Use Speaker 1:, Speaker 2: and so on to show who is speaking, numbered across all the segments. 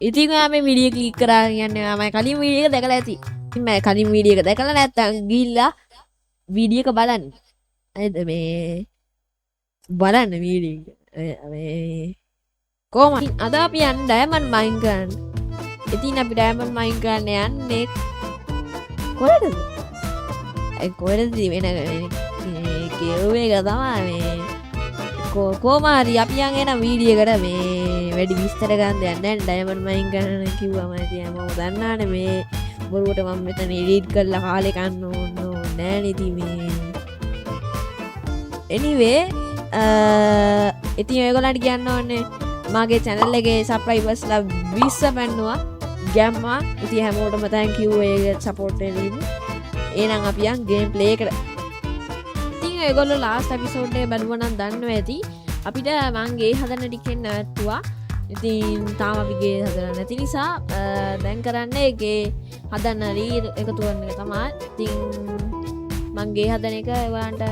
Speaker 1: ඉතින් මේ video click කරා කියන්නේ මම කලින් වීඩියෝ එක දැකලා ඇති. ඉතින් මම කලින් වීඩියෝ එක දැකලා නැත්තම් ගිහිල්ලා වීඩියෝ එක බලන්න. හරිද මේ බලන්න වීඩියෝ එක. මේ කොහොමද අද අපි යන්නේ ඩයමන්ඩ් මයින් කරන්න. ඉතින් අපි ඩයමන්ඩ් මයින් කරන්න යන්නේ කොහෙද? ඒ කොහෙද වෙන කෙරුව එක තමයි මේ කොහොම හරි අපි යන් එන වීඩියෝ එකට මේ වැඩි විස්තර ගන්න දෙයක් නැහැ. ඩයමන්ඩ් මයින් කරන්න කිව්වම ඉතින් මම දන්නානේ මේ බොරුවට මම මෙතන එඩිට් කරලා කාලේ කන්න ඕන නෑ නේද මේ anyway ඉතින් ඔයගොල්ලන්ට කියන්න ඕනේ මගේ channel එකේ subscribersලා 20 පැන්නුවා ගැම්මා. ඉතින් හැමෝටම thank you ඒ support එක දීපු. එහෙනම් අපි යන් game play එකට. ඉතින් ඔයගොල්ලෝ last episode එක බලුවා නම් දන්නවා ඇති. අපිට මං ගේ හදන්න ටිකෙන් නැවතුවා. ඉතින් තාම අපි ගේ හදලා නැති නිසා දැන් කරන්නේ ගේ හදන්න රීල් එකතු කරන එක තමයි. ඉතින් මං ගේ හදන එක ඔයාලන්ට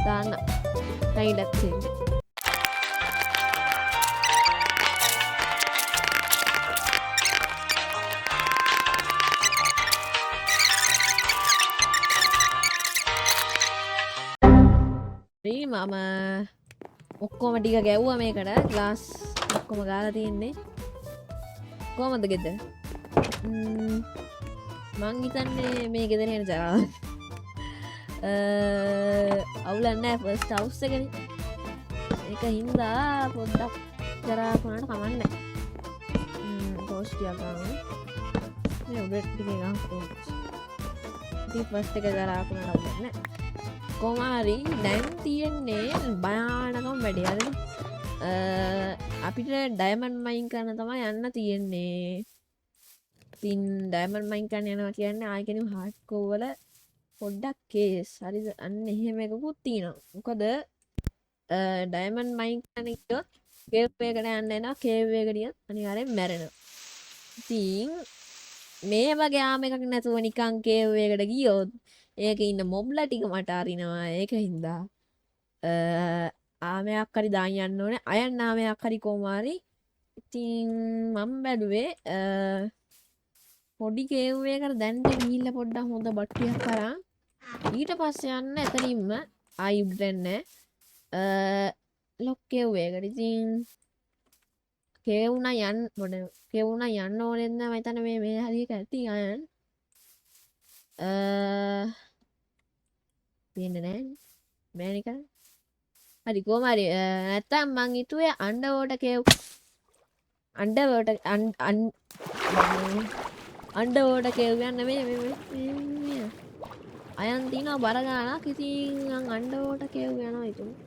Speaker 1: දාන්න ටයිලක් තියෙන්නේ. මම ඔක්කොම ටික ගැව්වා මේකට ග්ලාස් ඔක්කොම ගාලා තියෙන්නේ. කොහමද ගෙදර? මං හිතන්නේ මේ ගෙදර එන ජරාව. අවුලක් නැහැ ෆස්ට් හවුස් එකනේ. ඒක හින්දා පොඩ්ඩක් ජරාවක් වුණාට කමක් නැහැ. ටෝස්ට් ටිකක් ගන්න. මේ බ්‍රෙඩ් ටික ගන්න. ඉතින් ෆස්ට් එක ජරාවක් වුණාට අවුලක් නැහැ. කොමාරි දැන් තියෙන්නේ භයානකම වැඩි. හරිද? අපිට ඩයමන්ඩ් මයින් කරන්න තමයි යන්න තියෙන්නේ. ඉතින් ඩයමන්ඩ් මයින් කරන්න යනවා කියන්නේ ආයෙ කෙනෙක් හાર્ඩ්කෝර් වල පොඩ්ඩක් කේස්. හරිද? අන්න එහෙම එකකුත් තියෙනවා. මොකද ඩයමන්ඩ් මයින් කරන්න ගියොත් කේව් එකකට යන්න එනවා. කේව් එකට ගියොත් අනිවාර්යෙන් මැරෙනවා. ඉතින් මේ වගේ ආම එකක් නැතුව නිකන් කේව් එකට ගියොත් ඒක ඉන්න මොබ්ලා ටික මට අරිනවා. ඒක හින්දා ආමයක් හරි දාන් යන්න ඕනේ. අයන් ආමයක් හරි කොමාරි. ඉතින් මම බැලුවේ පොඩි කේව් එකකට දැන් ගිහිල්ලා පොඩ්ඩක් හොඳ බට්ටියක් කරන් ඊට පස්සේ යන්න එතනින්ම ආයි උඩන්නේ ලොක් කේව් එකට. ඉතින් කේව් උනා යන්න මොඩ කේව් උනා යන්න ඕනේ නැහැ. මම හිතන්නේ මේ හරියට ඇති අයන් පේන්නේ නැහැ මෑනික. හරි කොහම හරි නැත්තම් මං හිතුවේ අන්ඩර්වෝටර් කේව් අන්ඩර්වෝටර් කේව් යන්න මේ අයන් තියනවා බර ගානක්. ඉතින් මං අන්ඩර්වෝටර් කේව් යනවා හිතුවා.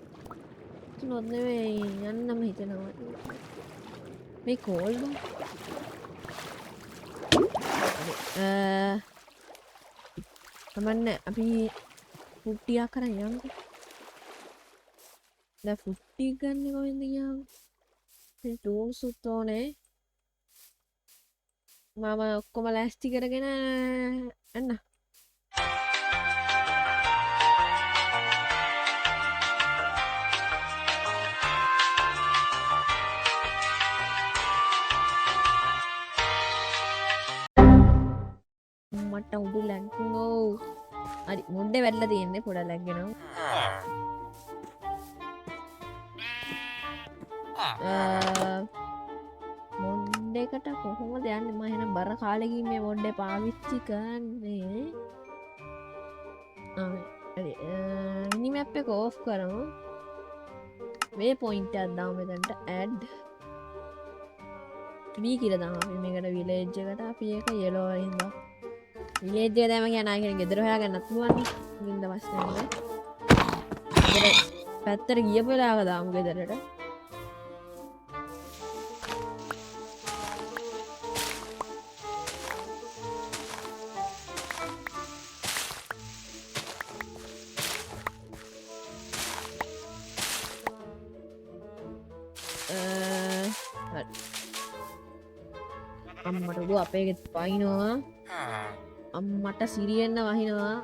Speaker 1: ඒනොත් නෙවෙයි යන්නම හිතෙනවා. මේ කෝල්ඩ් තමන්න අපි පුට්ටියක් කරන් යන්නකෝ. දැන් පුට්ටි ගන්න කොහෙන්ද ගියාම? මේ ටූල්ස් උත් ඕනේ. මම ඔක්කොම ලෑස්ති කරගෙන එන්න. මට උඩු ලැග්ගෝ. හරි මොඩේ වැටලා තියෙන්නේ පොඩක් ලැග්ගෙනවා. මොඩ්ඩේකට කොහොමද යන්නේ? මම එහෙනම් බර කාලෙකින් මේ මොඩ්ඩේ පාවිච්චි කරන්නේ. හරි මිනි මැප් එක ඕෆ් කරමු. මේ පොයින්ට් එකක් දාමු මෙතනට ඇඩ් B කියලා දාමු. අපි මේකට විලේජ් එකට අපි ඒක yellow වලින් දාමු. විලේජ් එක දැම කියන ආයෙ ගෙදර හොයාගන්නත් පුළුවන් නේ. ඉන්න දවස් නැහැ. ගෙදර පැත්තට ගියපු වෙලාවක දාමු ගෙදරට. අම්මට උඩ අපේ ගෙත් පයින්නවා. අම්මට සිරියෙන්න වහිනවා.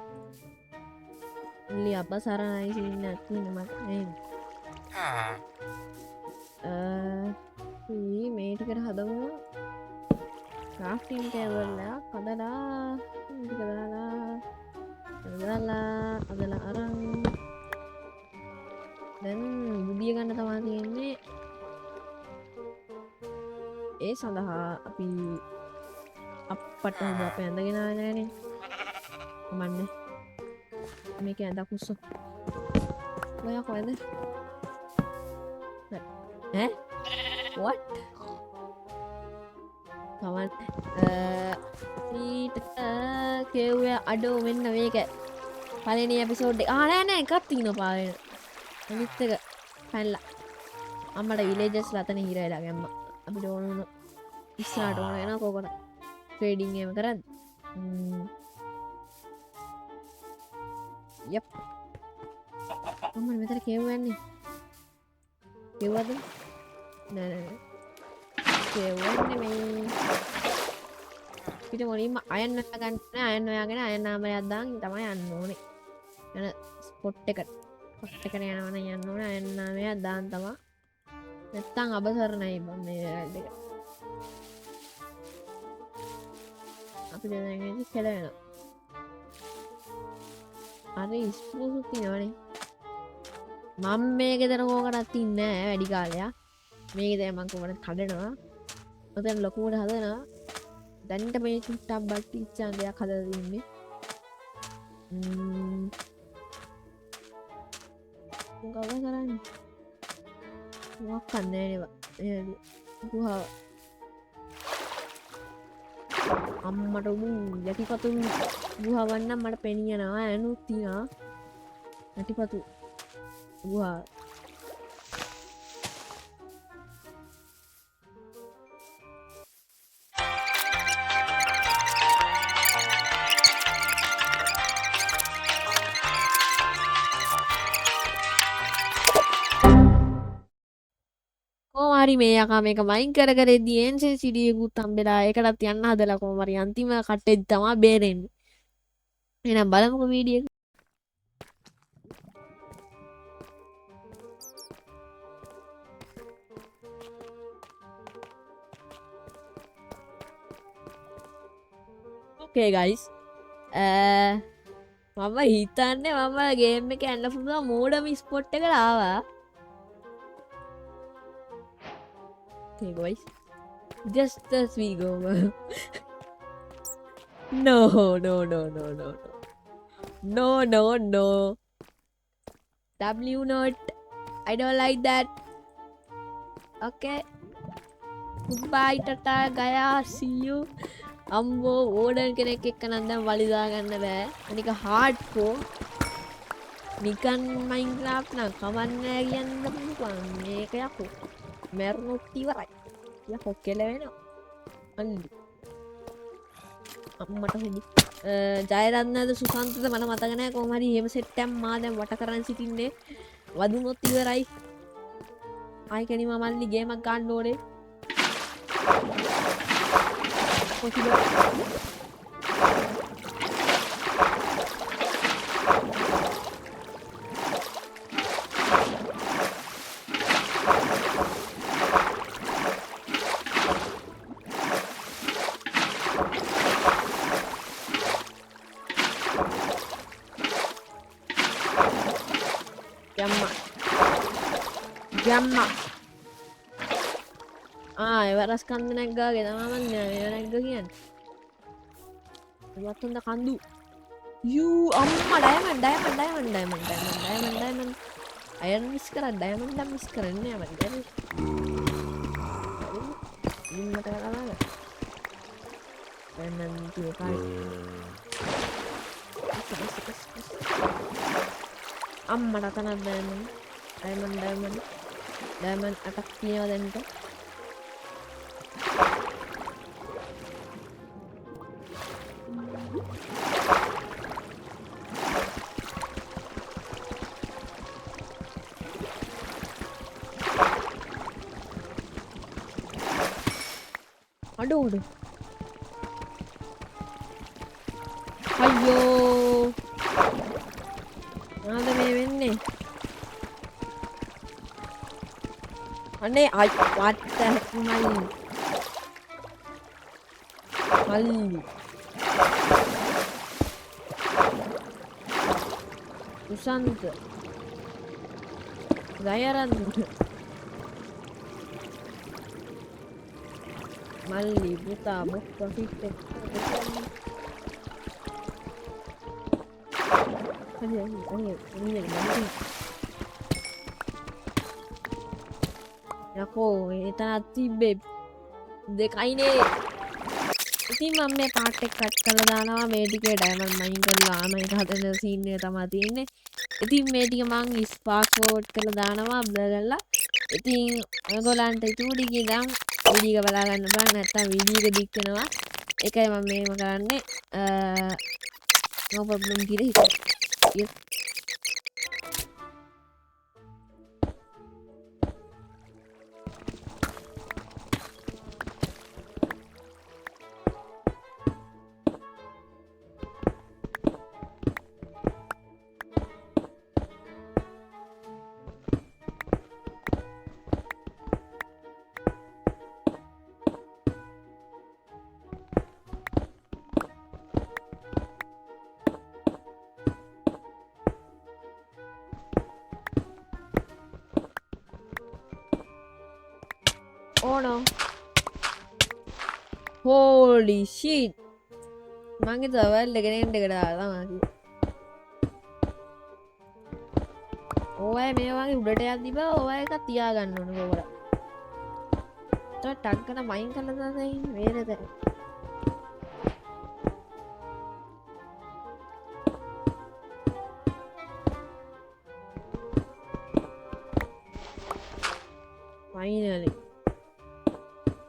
Speaker 1: ඉලි අපසරණයි සින්න ඇතින මට නේද? මේ ටිකට හදමු ක්‍රාෆ්ටින් ටේබල් එකක් හදලා ටික දාලා අදලා අරන් දැන් බුදිය ගන්න තමයි තියෙන්නේ ඒ සඳහා අපි අපට අපේ ඇඳගෙන ආවේ නෑනේ කමන්නේ මේක ඇඳක් උස්සෝ ඔයා කොහෙද ඈ what කමන්න ඊට කෙව්වේ අඩෝ මෙන්න මේක පළවෙනි එපිසෝඩ් එක නෑ එකක් තියෙනවා පාවෙන අනිත් එක පැනලා අම්මට විලේජස් ලතන හිර වෙලා ගැම්මා අපිට ඕන වුණ ඉස්සරහට ඕන වෙනවා කොකට ට්‍රේඩින් එහෙම කරද්දි යප් අම්මා මෙතන කෙව්වන්නේ කෙව්වද නෑ කෙව්වන්නේ මේ පිට මොනින්ම අයන් ගන්න අයන් හොයාගෙන අයන් නාමයක් දාන් තමයි යන්න ඕනේ යන ස්පොට් එකට යනවන යන්න ඕනේ අයන් නාමයක් දාන් තමයි නැත්තම් අබසරණයි බම් මේ වැඩ එක අපි දැන් ඉන්නේ කෙලවෙනවා අර ඉස්පෝසු තියනවනේ මම මේක දර කෝකටත් ඉන්නේ නැහැ වැඩි කාලයක් මේක දැන් මම කොහොමද කඩනවා ඔතන ලොකුවට හදනවා දැන්ට මේ චුට්ටක් බට්ටි ඉච්චාන් දෙයක් හදලා තින්නේ මොකද කරන්නේ මොකක් කරන්නේ නේද ගුහාව අම්මට උන් යටිපතුල් ගුහාවක් නම් මට පෙනියනවා ඇනුත් තියනවා යටිපතුල් ගුහාව හරි මේ යකා මේක වයින් කර කරෙද්දී එන්සේ සිඩියකුත් හම්බෙලා ඒකටත් යන්න හදලා කොහොම හරි අන්තිම කට්ටෙදි තමයි බේරෙන්නේ. එහෙනම් බලමුකෝ වීඩියෝ එක. Okay guys. මම හිතන්නේ මම ගේම් එක යන්න පුළුවන් මෝඩම ස්පොට් එකට ආවා. Okay guys, just as we go. No. W not. I don't like that. Okay. Goodbye, tata, gaya, see you. අම්බෝ ඕඩන් කෙනෙක් එක්ක නම් දැන් වලිදා ගන්න බෑ. අනික හાર્ඩ්කෝ. නිකන් මයින්ක්‍රාෆ්ට් නම් කවන්නේ කියන්න පුළුවන්. මේක යකෝ. මැරුණොත් ඉවරයි. යකෝ කෙලවෙනවා. අනිදි. අම්මට හිදි. ජයරත්නද සුසන්තද මට මතක නැහැ කොහොම හරි එහෙම සෙට් එකක් මා දැන් වට කරන් සිටින්නේ. වදුනොත් ඉවරයි. ආයි කෙනිම මල්ලි ගේමක් ගන්න ඕනේ. possible. Gamma. Waras kandu nagga gitu maman ya nagga kian. Watun da kandu. You amma diamond. Iron miss kara diamond da miss kara ne aman jadi. Ini mata kata mana? Diamond tuh kali. Amma da kana diamond attack punya dan itu. Aduh. Ayo. Ada මේ වෙන්නේ. අනේ අයි වට මල්ලි උසන්ත දයරන්ත මල්ලි පුතා මොක්ක fit එක යකෝ එතනත් තිබ්බේ දෙකයිනේ ඉතින් මම මේ පාට් එක කට් කරලා දානවා මේ ටිකේ ඩයමන්ඩ් මයින් කරලා මේක හදන සීන් එක තමයි තියෙන්නේ ඉතින් මේ ටික මං ස්පාක් ෆෝවර්ඩ් කරලා දානවා බ්ලර් කරලා ඉතින් ඔයගොල්ලන්ට ඊටු ටික ඉඳන් වීඩියෝ එක බලා ගන්න බෑ නැත්තම් වීඩියෝ එක ඩික් වෙනවා ඒකයි මම මේව කරන්නේ no problem කියලා හිතුවා Oh no. Holy shit. මං හිතුවා වර්ල්ඩ් එක නෙන්ඩ් එකට දාලා තමයි. ඔය මේ වගේ උඩට යද්දි බා ඔය එක තියාගන්න ඕන කොහොමද? ටක් කරන මයින් කරලා දාලා ඉන්නේ වේරද? Finally.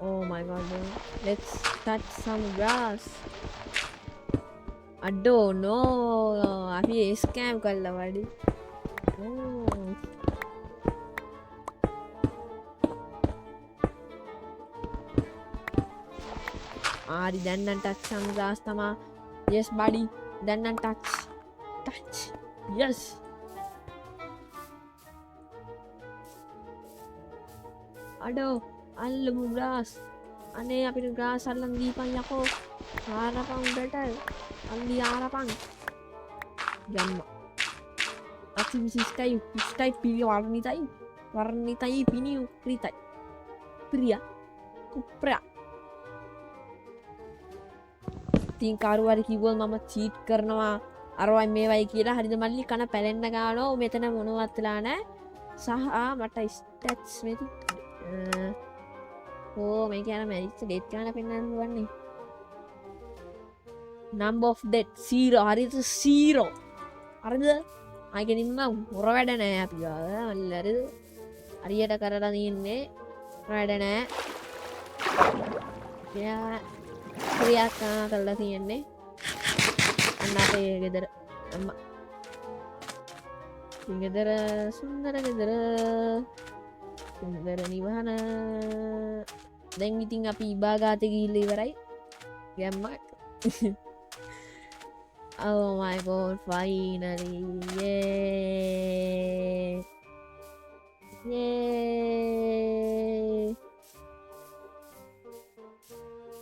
Speaker 1: Oh my god, no. Let's touch some grass. I don't know. අපි ස්කෑම් කළා වඩි. ආරි දැන් නම් touch some grass තමා. Yes buddy. දැන් නම් touch. Touch. Yes. අඩෝ අල්ලමු ග්‍රාස් අනේ අපිට ග්‍රාස් අල්ලන් දීපන් යකෝ ආරපන් උඩට අල්ලි ආරපන් යන්න අති විශිෂ්ටයි උෂ්ටයි පිරිය වර්ණිතයි පිණි උක්‍රිතයි ප්‍රිය කුප්‍රා තින් කරුවරි කිව්වොත් මම චීට් කරනවා අරවයි මේවයි කියලා හරිද මල්ලි කන පැලෙන්න ගානෝ මෙතන මොනවත් වෙලා නැහැ සහ මට ස්ටැට්ස් මෙති ඕ මේක යන මැරිච්ච ඩෙත් ගාන පෙන්වන්න වන්නේ number of dead 0 හරිද 0 හරිද ආයෙකින්ම හොර වැඩ නෑ අපි ගාව මල්ලි හරිද හරියට කරලා තින්නේ වැඩ නෑ ක්‍රියා කරලා තියන්නේ අන්න අපේ ගෙදර අම්මා ගෙදර සුන්දර ගෙදර සුන්දර නිවහන දැන් ඉතින් අපි ඉබාගාත ගිහිල්ලා ඉවරයි ගැම්මක් oh my god finally yay yay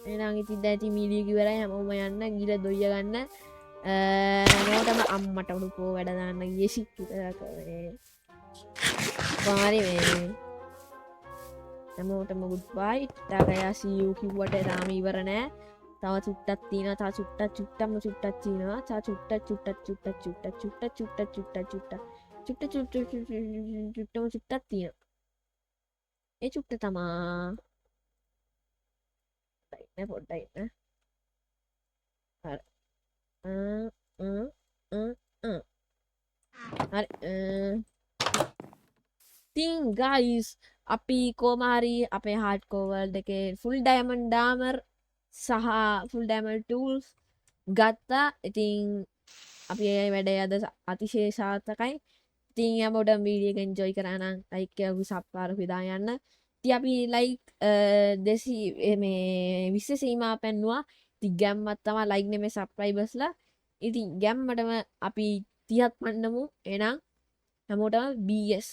Speaker 1: එහෙනම් ඉතින් දැන් ඉතින් මීඩිය ඉවරයි හැමෝම යන්න ගිහලා දොයිය ගන්න හැමෝටම අම්මට උඩුකෝ වැඩ දාන්න ගියේ ෂිට් විතරක් මේ කොහරි මේ හැමෝටම good bye ටාගයා see you කිව්වට තාම ඉවර නෑ තව චුට්ටක් තියෙනවා තව චුට්ටක් තියෙනවා තව චුට්ටක් තියෙනවා ඒ චුට්ට තමා පොඩ්ඩයි නේ හරි හරි තින් ගයිස් අපි කොමාරි අපේ හාඩ්කෝ වර්ල්ඩ් එකේ ෆුල් ඩයමන්ඩ් ඩාමර් සහ ෆුල් ඩයමන්ඩ් ටූල්ස් ගත්තා ඉතින් අපි ඒ වැඩේ අද අතිශය සාර්ථකයි ඉතින් හැමෝටම වීඩියෝ එක එන්ජොයි කරා නම් ලයික් කරලා සබ්ස්ක්‍රයිබ් කරලා යන්න ඉතින් අපි ලයික් 200 මේ 20 සීමා පෙන්නුවා ඉතින් ගැම්මක් තමයි ලයික් නෙමෙයි සබ්ස්ක්‍රයිබර්ස්ලා ඉතින් ගැම්මටම අපි 30ක් පන්නමු එහෙනම් හැමෝටම BS